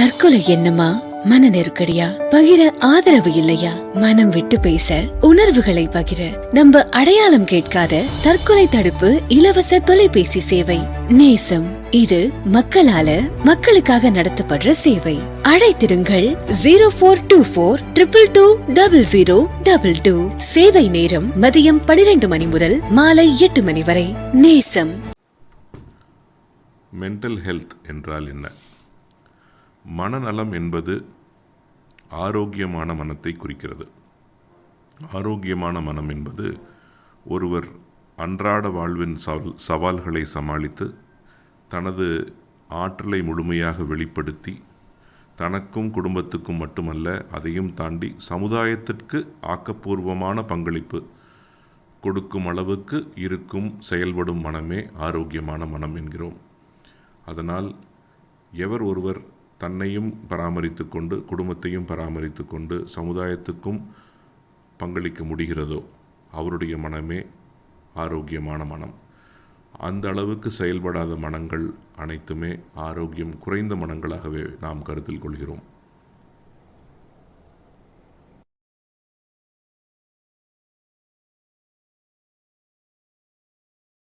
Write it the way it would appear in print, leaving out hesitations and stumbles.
தற்கொலை எண்ணமா, மன நெருக்கடியா, பகிர ஆதரவு இல்லையா, மனம் விட்டு பேச, உணர்வுகளை பகிர நம்ம அடையாளம் கேட்காத தற்கொலை தடுப்பு இலவச தொலைபேசி சேவை நேசம். இது மக்களால மக்களுக்காக நடத்தப்படுற சேவை. அழைத்திடுங்கள் 0424222022. சேவை நேரம் மதியம் 12 மணி முதல் மாலை 8 மணி வரை. நேசம். மென்டல் ஹெல்த் என்றால் என்ன? மனநலம் என்பது ஆரோக்கியமான மனத்தை குறிக்கிறது. ஆரோக்கியமான மனம் என்பது ஒருவர் அன்றாட வாழ்வின் சவால்களை சமாளித்து தனது ஆற்றலை முழுமையாக வெளிப்படுத்தி தனக்கும் குடும்பத்துக்கும் மட்டுமல்ல, அதையும் தாண்டி சமுதாயத்திற்கு ஆக்கப்பூர்வமான பங்களிப்பு கொடுக்கும் அளவுக்கு இருக்கும் செயல்படும் மனமே ஆரோக்கியமான மனம் என்கிறோம். அதனால் எவர் ஒருவர் தன்னையும் பராமரித்து கொண்டு குடும்பத்தையும் பராமரித்து கொண்டு சமுதாயத்துக்கும் பங்களிக்க முடிகிறதோ அவருடைய மனமே ஆரோக்கியமான மனம். அந்த அளவுக்கு செயல்படாத மனங்கள் அனைத்துமே ஆரோக்கியம் குறைந்த மனங்களாகவே நாம் கருத்தில் கொள்கிறோம்.